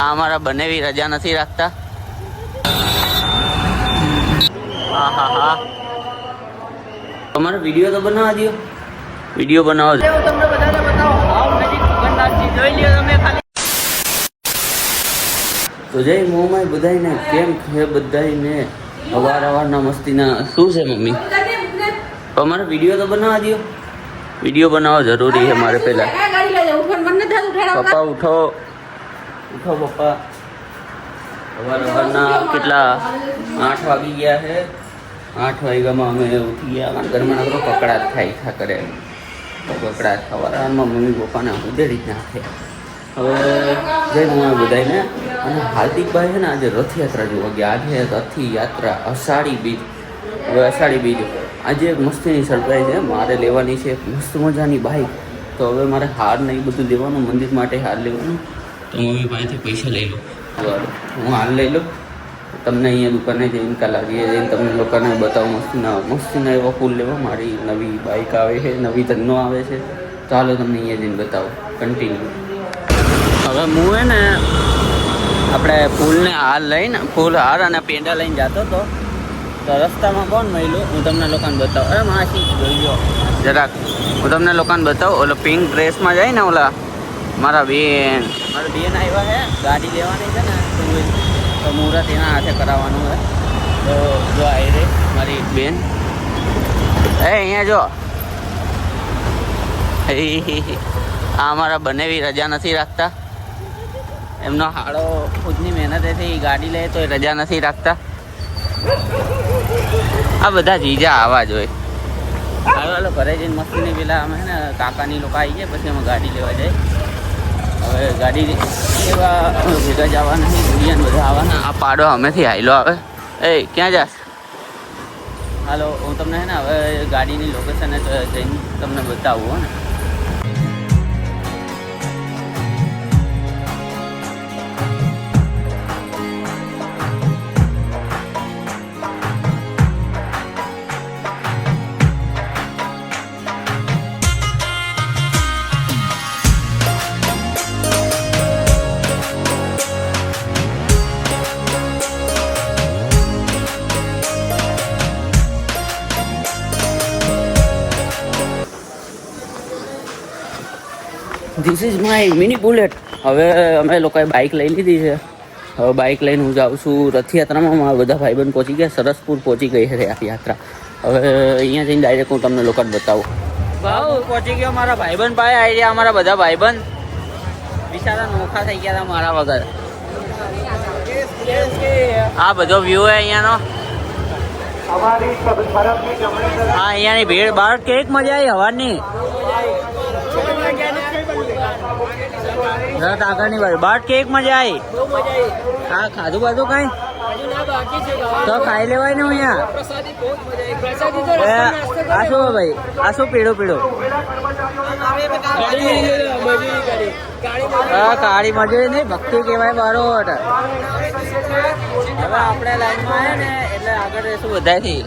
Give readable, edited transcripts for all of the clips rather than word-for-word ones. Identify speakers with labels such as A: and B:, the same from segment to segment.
A: આ અમારા બનેવી રજા નથી રાખતા. હા હા હા, તમારો વિડીયો તો બનાવવા દો. વિડીયો બનાવો છો તમને બધાને બતાવો. આવ નજીક જગન્નાથજી જોઈ લ્યો તમે ખાલી. તો જય મોમાય બધાઈને, કેમ છે બધાઈને? અવારના મસ્તીના શું છે મમ્મી? તમારો વિડીયો તો બનાવવા દો. વિડીયો બનાવવો જરૂરી છે મારે પહેલા. પપ્પા ઉઠો ઉઠો પપ્પા. સવારના કેટલા 8 વાગી ગયા છે. 8 વાગ્યામાં અમે ઉઠી ગયા. ઘરમાં નકરો કકડાટ થાય કરે. કકડાટ સવારમાં મમ્મી પપ્પાને ઉદે રીતના નાખે. હવે જય હું બધાને. અને હાર્દિકભાઈ છે ને આજે રથયાત્રા જોવા ગયા. આજે રથયાત્રા અષાઢી બીજ. હવે અષાઢી બીજ આજે એક મસ્તીની સરપ્રાઈઝ છે. મારે લેવાની છે મસ્ત મજાની બાઈક. તો હવે મારે હાર ને એ બધું લેવાનું, મંદિર માટે હાર લેવાનું. તો મમ્મી પાસેથી પૈસા લઈ લો. હું હાલ લઈ લઉં. તમને અહીંયા દુકાને જઈને લાગીએ જઈને તમને લોકોને બતાવું. મસ્તીના એવા ફૂલ લેવા. મારી નવી બાઈક આવે છે, નવી ધનનો આવે છે. ચાલો તમને અહીંયા જઈને બતાવો. કન્ટિન્યુ. હવે હું હે ને આપણે ફૂલને હાર લઈને ફૂલ હાર અને પેંડા લઈને જતો હતો. તો રસ્તામાં કોણ મળ્યું હું તમને લોકોને બતાવું. અરે માસી જોઈ જરાક હું તમને લોકોને બતાવું. ઓલો પિંક ડ્રેસમાં જાય ને ઓલા મારા બેન આવ્યા છે. ગાડી લેવાની છે ને તો મુહૂર્ત એના હાથે કરાવવાનું છે. તો જો આવી રહી મારી બેન. અહીંયા જો આ અમારા બનેવી રજા નથી રાખતા. એમનો હાડો ખુદની મહેનતેથી ગાડી લે તો એ રજા નથી રાખતા. આ બધા જીજા આવા જ હોય. હાલો ઘરે જઈને મસ્તીની પેલા અમે ને કાકાની લોકો આવી જાય પછી અમે ગાડી લેવા જાય. હવે ગાડી એવા ભેગા જવાના નહીં. બધા આવવાના. આ પાડો અમેથી હાઈલો આવે. એ ક્યાં જાસ? હાલો હું તમને હે ને હવે ગાડીની લોકેશન જઈને તમને બતાવું હો ને. This is my mini bullet. હવે અમે લોકોએ બાઇક લઈ લીધી છે. હવે બાઇક લઈને હું જાઉં છું રથયાત્રામાં. મારા બધા ભાઈબંધ પહોંચી ગયા. સરસપુર પહોંચી ગઈ છે યાત્રા. હવે અહીંયા જઈને ડાયરેક્ટ હું તમને લોકોને બતાવું. ભાવ પહોંચી ગયો મારા ભાઈબંધ પાસે. આવી રહ્યા અમારા બધા ભાઈબંધ. બિચારા નોખા થઈ ગયા હતા મારા વગર. આ બધો વ્યૂ હે અહીંયાનો. હા અહીંયાની ભીડ બહાર કેક મજા આવી હવાની. રથ આગળની બાજુ બાર કેક મજા આવી. હા ખાધું બાધું કઈ તો ખાઈ લેવાય ને અહીંયા. આ શું ભાઈ? આ શું પીળું પીળું? હા કાળી મજૂરી નહીં, ભક્તિ કહેવાય. બરોબર. હવે આપણે લાઈનમાં આવે ને એટલે આગળ રહેશું બધાથી.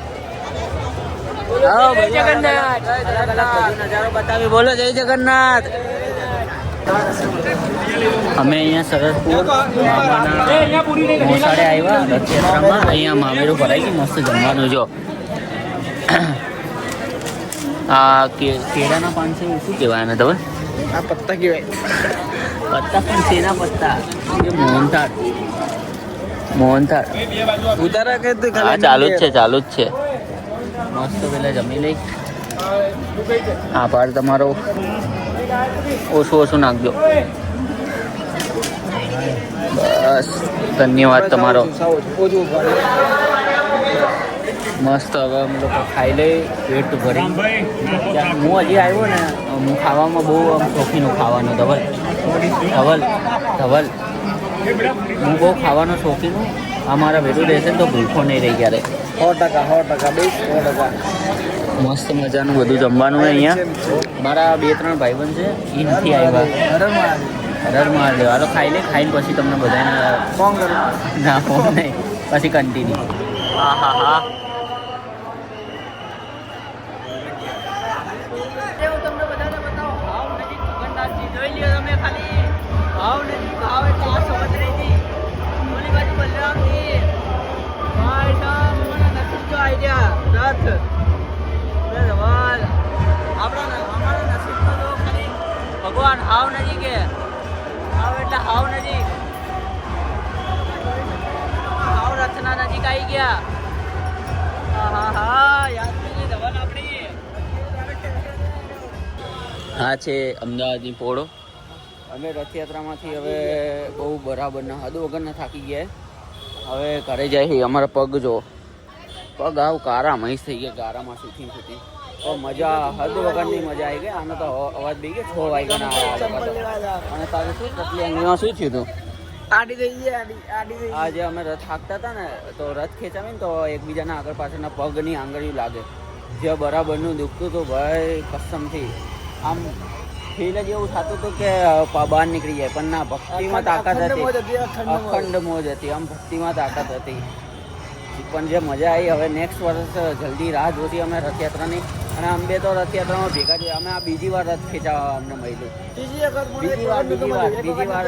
A: જગન્નાથ અલગ અલગ બધું નજારો બતાવી. બોલો જય જગન્નાથ. અમે અહીંયા સરસપુર મોસાળે આવ્યા રથયાત્રામાં. અહીંયા મામેરું ભરાઈ ગયું. મસ્ત જમવાનું. જો આ કેળાના પાન છે. શું કહેવાય એને તમે? આ પત્તા કહેવાય. પત્તા પણ શેના પત્તા? એ મોહનથાળ. મોહનથાળ ઉતારા કે હા ચાલુ જ છે, ચાલુ જ છે. મસ્ત પેલા જમી લઈ. આભાર તમારો. ઓછું ઓછું નાખજો. બસ ધન્યવાદ તમારો. મસ્ત. હવે અમે લોકો ખાઈ લઈ પેટ ભરી. હું હજી આવ્યો ને હું ખાવામાં બહુ શોખીન ખાવાનો. ધવલ હું બહુ ખાવાનો શોખીન હું. અમારા ભેટું રહેશે ને તો ભૂખો નહીં રહી ક્યારે. 100% મસ્ત મજાનું બધું જમવાનું હોય અહીંયા. મારા 2-3 ભાઈબંધ છે એ નથી આવ્યા. હરર મહાદેવ. હાલો ખાઈ લે. ખાઈને પછી તમને બધાને ફોન કરું. ના ફોન નહીં, પછી કન્ટિન્યુ. હા હા હા. તમને બધાને બતાવો. ભાવ નજીક જગન્નાથજી જોઈ લ્યો તમે ખાલી. ભાવ નજીક ભાવ એટલે 835. અને હાવ નજીક કે હાવ એટલે હાવ નજીક હાવ રથના નજીક આવી ગયા. હા હા યાત્રીની ધવન આપણી આ છે અમદાવાદની પોળો. અમે રથયાત્રામાંથી હવે બહુ બરાબરના હદ વગરના થાકી ગયા. હવે ઘરે જાય અમારા પગ જો પગ આવ કારા મહીસ થઈ ગયા. ગારામાં સુથી તો મજા હદ વગરની મજા આવી ગઈ. આનો તો અવાજ બી ગયો 6 વાગ્યાના આવ્યા. અને તારે શું તકલી અંગીમાં શું થયું હતું? આડી થઈ ગઈ. આજે અમે રથ હાંકતા હતા ને તો રથ ખેંચાવીને તો એકબીજાના આગળ પાછળના પગની આંગળીઓ લાગે. જે બરાબરનું દુખતું હતું ભાઈ કસમથી. આમ ફીલ જ એવું થતું હતું કે બહાર નીકળી જાય. પણ ના, ભક્તિમાં તાકાત હતી, અખંડ મોજ હતી. આમ ભક્તિમાં તાકાત હતી. પણ જે મજા આવી, હવે નેક્સ્ટ વર્ષ જલ્દી રાહ જોતી અમે રથયાત્રાની. અને અંબે તો રથયાત્રામાં ભેગા થયા. અમે આ બીજી વાર રથ ખેંચાવા અમને મળ્યું. બીજી વાર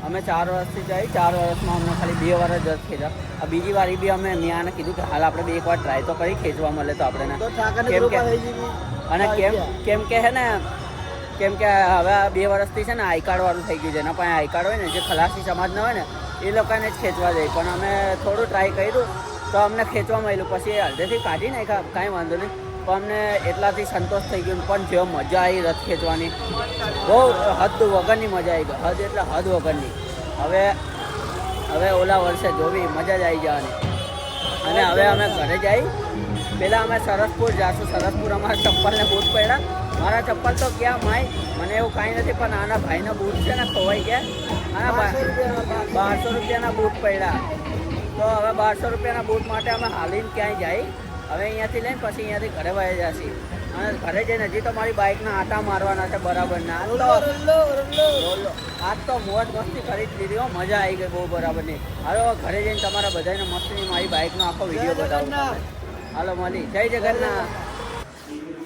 A: અમે 4 વર્ષથી જઈ. 4 વર્ષમાં અમને ખાલી 2 વાર જ રથ ખેંચા. આ બીજી વાર બી અમે ન્યાને કીધું કે હાલ આપણે એક વાર ટ્રાય તો કરી ખેંચવા મળે તો આપણે. અને કેમ કે હે ને કેમ કે હવે 2 વર્ષથી છે ને આઈ કાર્ડ વાળું થઈ ગયું છે. એના પાસે આઈ કાર્ડ હોય ને, જે ખલાસી સમાજના હોય ને એ લોકોને જ ખેંચવા જાય. પણ અમે થોડું ટ્રાય કર્યું તો અમને ખેંચવા મળ્યું. પછી અડધેથી કાઢી નાખ્યા, કાંઈ વાંધો નહીં. પણ અમને એટલાથી સંતોષ થઈ ગયો. પણ જે મજા આવી રથ ખેંચવાની, બહુ હદ વગરની મજા આવી ગઈ. હદ એટલે હદ વગરની. હવે ઓલા વર્ષે જોવી મજા જ આવી જવાની. અને હવે અમે ઘરે જઈ પહેલાં અમે સરસપુર જાશું. સરસપુર અમારા ચપ્પલને બૂટ પડ્યા. મારા ચપ્પલ તો ક્યાં માય, મને એવું કાંઈ નથી. પણ આના ભાઈના બૂટ છે ને ખોવાઈ ગયા. આના 1200 રૂપિયાના બૂટ પડ્યા. તો હવે 1200 રૂપિયાના બૂટ માટે અમે હાલીને ક્યાંય જાય. હવે અહીંયાથી લઈને પછી અહીંયાથી ઘરે વહી જશે. અને ઘરે જઈને હજી તો મારી બાઇકના આટા મારવાના છે બરાબરના. આજ તો મોજ મસ્તી કરી જ લીધી. મજા આવી ગઈ બહુ બરાબરની. હાલો ઘરે જઈને તમારા બધાને મસ્તી મારી બાઇકનો આખો વિડીયો બતાવો. હાલો મળી. જય જગન્નાથ.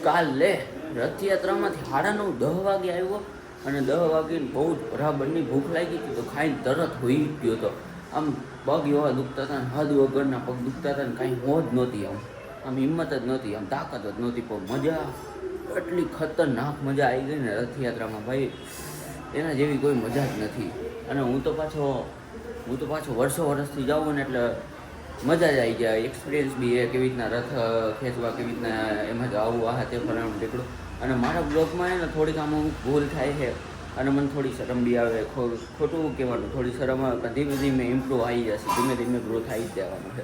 A: કાલે રથયાત્રામાંથી 9:30 વાગે આવ્યો. અને 10 વાગ્યાની બહુ જ બરાબરની ભૂખ લાગી હતી. તો ખાઈને તરત હોઈ ગયો હતો. આમ પગ એવા દુખતા હતા ને, હદ વગરના પગ દુખતા હતા ને, કાંઈ મોજ નહોતી. આમ હિંમત જ નહોતી, આમ તાકાત જ નહોતી. પણ મજા એટલી ખતરનાક મજા આવી ગઈ ને રથયાત્રામાં ભાઈ, એના જેવી કોઈ મજા જ નથી. અને હું તો પાછો વર્ષોથી જાઉં ને એટલે મજા જ આવી જાય. એક્સપિરિયન્સ બી એ કેવી રીતના રથ ખેંચવા, કેવી રીતના એમાં જ આવું આ તે ફલાણું ઢીકડું. અને મારા બ્લોગમાં એને થોડીક આમ ભૂલ થાય છે અને મને થોડી શરમ બી આવે. ખોટું કહેવાનું, થોડી શરમ આવે. ધીમે ધીમે ઇમ્પ્રૂવ આવી જશે, ધીમે ધીમે ગ્રોથ આવી જ જવાનું છે.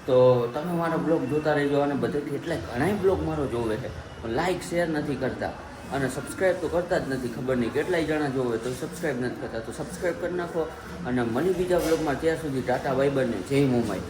A: તો તમે મારા બ્લોગ જોતા રહેજો. અને બધેથી એટલે ઘણાય બ્લોગ મારો જોવે છે, પણ લાઇક શેર નથી કરતા અને સબસ્ક્રાઈબ તો કરતા જ નથી. ખબર નહીં કેટલાય જણા જોવે તો સબસ્ક્રાઈબ નથી કરતા. તો સબસ્ક્રાઈબ કરી નાખો. અને મળી બીજા બ્લોગમાં. ત્યાં સુધી ટાટા બાય બાય ને જય મુંબઈ.